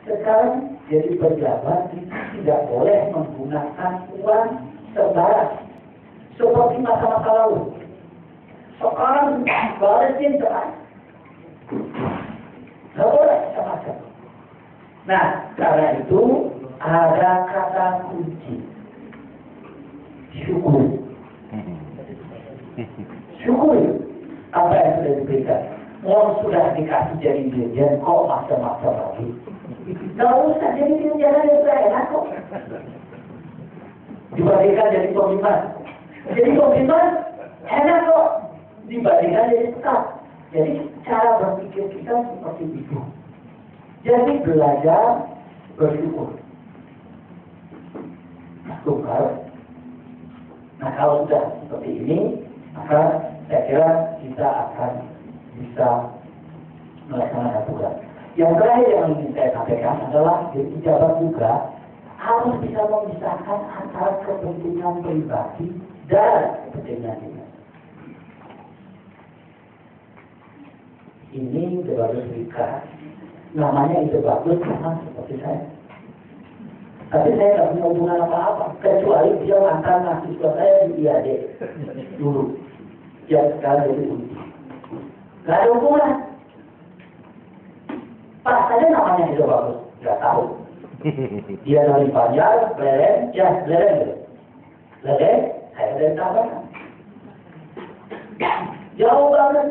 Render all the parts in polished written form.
Sekarang jadi pejabat tidak boleh menggunakan uang sembarang seperti masa-masa lalu. Sekarang balesin cepat, nggak boleh macam-macam. Nah, karena itu ada kata kunci, syukur. Syukur apa yang sudah diberikan. Orang sudah dikasih jadi dirjen kok macam-macam lagi. Gak usah jadi dirjen aja sudah enak kok. Dibandingkan jadi pemimpin. Jadi pemimpin enak kok. Dibandingkan jadi tetap. Jadi cara berpikir kita seperti itu. Jadi belajar bersyukur. Tukar. Nah kalau sudah seperti ini, maka saya kira kita akan bisa melaksanakan tugas. Yang terakhir yang ingin saya sampaikan adalah jadi pejabat juga harus bisa memisahkan antara kepentingan pribadi dan kepentingan dinas. Ini bagus Rika, namanya itu bagus sama seperti saya. Tapi saya nggak punya hubungan apa-apa, kecuali dia mantan mahasiswa saya di IAD dulu, yang sekarang jadi kunci. Nggak ada hubungan. Pak saja namanya itu bagus, nggak tahu. Dia dari Banjar, Leren, ya Leren, saya dari Tabanan. Jauh banget.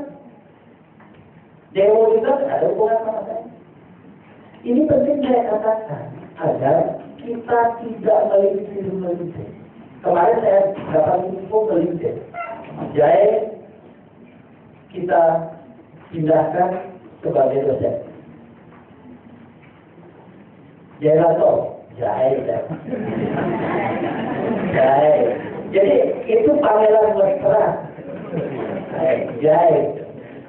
Dewo juga nggak ada hubungan sama saya. Ini penting saya katakan agar kita tidak melintir. Kemarin saya dapat info melintir. Jahe kita pindahkan sebagai dosen. Jahe. Jadi itu panggilan mesra. Jahe.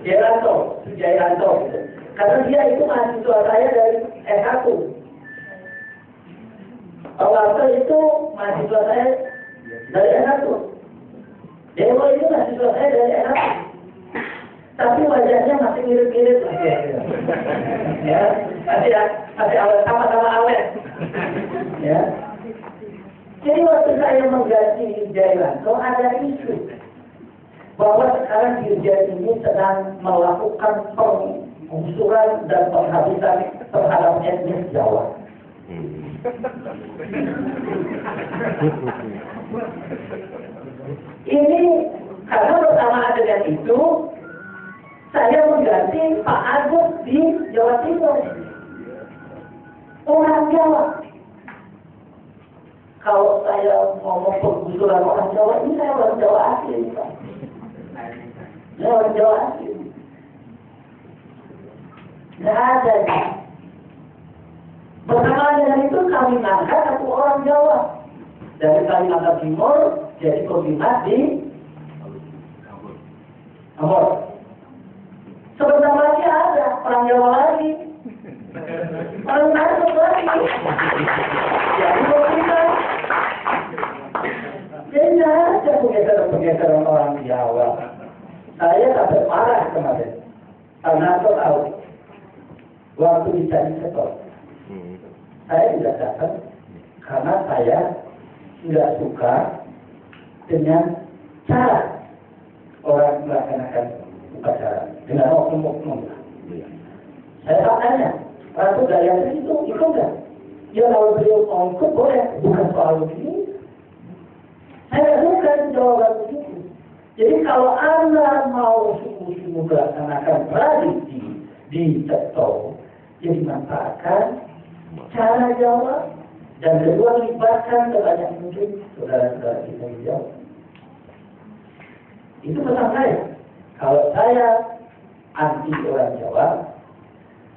Jayanto. Karena dia itu mahasiswa saya dari S1. Pak itu mahasiswa saya dari S1. Dewa itu mahasiswa saya dari S1. Tapi wajahnya masih mirip-mirip lagi. Ya, masih awet, sama-sama awet. Ya. Jadi waktu saya mengganti Jayanto ada isu bahwa sekarang dirjen ini sedang melakukan penggusuran dan penghabisan terhadap etnis Jawa. Ini karena bersamaan dengan itu saya mengganti Pak Agus di Jawa Timur, orang Jawa. Kalau saya ngomong penggusuran orang Jawa, ini saya orang Jawa asli, Pak. Saya orang Jawa asli. Nggak ada. Bersamaan dengan itu kami ngangkat satu orang Jawa dari Kalimantan Timur jadi pembina di Ambon. Sebentar lagi ada orang Jawa lagi, orang Nasib lagi. Jadi pembina. Jadi nggak ada pergeseran orang Jawa. Saya sampai marah kemarin karena aku tahu waktu dicari setor. Saya tidak datang karena saya tidak suka dengan cara orang melaksanakan upacara dengan oknum-oknum. Saya tanya, Ratu Gayatri itu ikut nggak? Ya kalau beliau mau ikut boleh, bukan soal begini. Saya suka jawaban begitu. Jadi kalau Anda mau sungguh-sungguh melaksanakan tradisi di Ceto, jadi manfaatkan cara Jawa dan kedua libatkan sebanyak mungkin saudara-saudara kita di Jawa. Itu pesan saya. Kalau saya anti orang Jawa,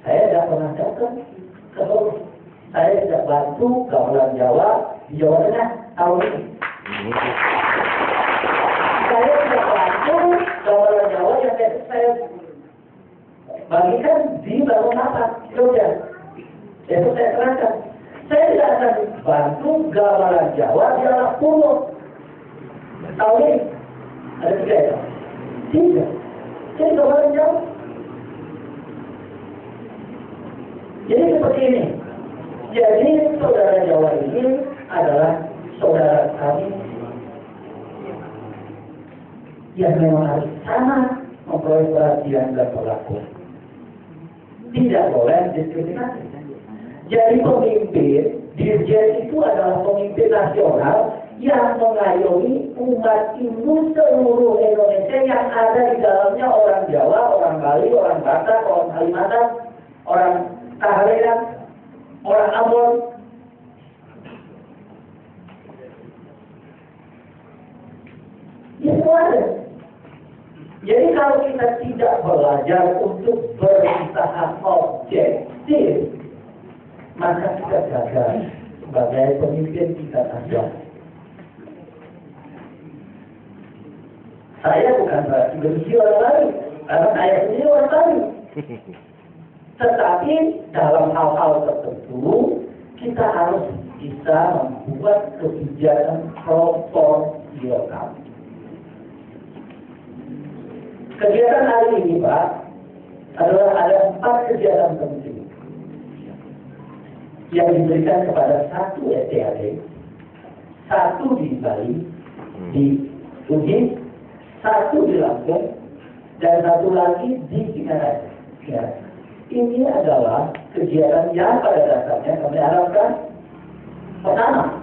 saya tidak pernah datang ke Solo. Saya tidak bantu gamelan Jawa di Jawa Tengah tahun ini. Saya tidak bantu gamelan Jawa yang saya bagikan di Balikpapan, Jogja. Itu saya terangkan. Saya tidak akan bantu gamelan Jawa di Anak Purwo tahun ini. Ada 3 ya? 3. Jadi gamelan Jawa seperti ini. Jadi saudara Jawa ini adalah saudara kami yang memang harus sama memperoleh perhatian dan perlakuan. Tidak boleh diskriminasi. Jadi pemimpin, dirjen itu adalah pemimpin nasional yang mengayomi umat Hindu seluruh Indonesia yang ada di dalamnya orang Jawa, orang Bali, orang Batak, orang Kalimantan, orang Kaharian, orang Ambon. Ya semua ada. Jadi kalau kita tidak belajar untuk berusaha objektif, maka kita gagal sebagai pemimpin tingkat nasional. Saya bukan berarti benci orang lain, karena saya sendiri orang lain. Tetapi dalam hal-hal tertentu, kita harus bisa membuat kebijakan proporsional. Kegiatan hari ini, Pak, adalah ada 4 kegiatan penting yang diberikan kepada 1 STAD, 1 di Bali, di Ugin, 1 di Lampung, dan 1 lagi di Singaraja. Ya. Ini adalah kegiatan yang pada dasarnya kami harapkan pertama,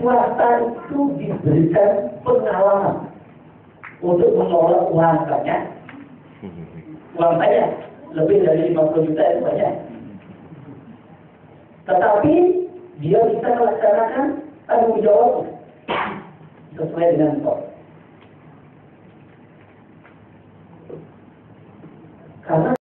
swasta itu diberikan pengalaman untuk mengelola uang banyak. Uang banyak, lebih dari 50 juta itu banyak. Tetapi dia bisa melaksanakan tanggung jawab sesuai dengan kod. Karena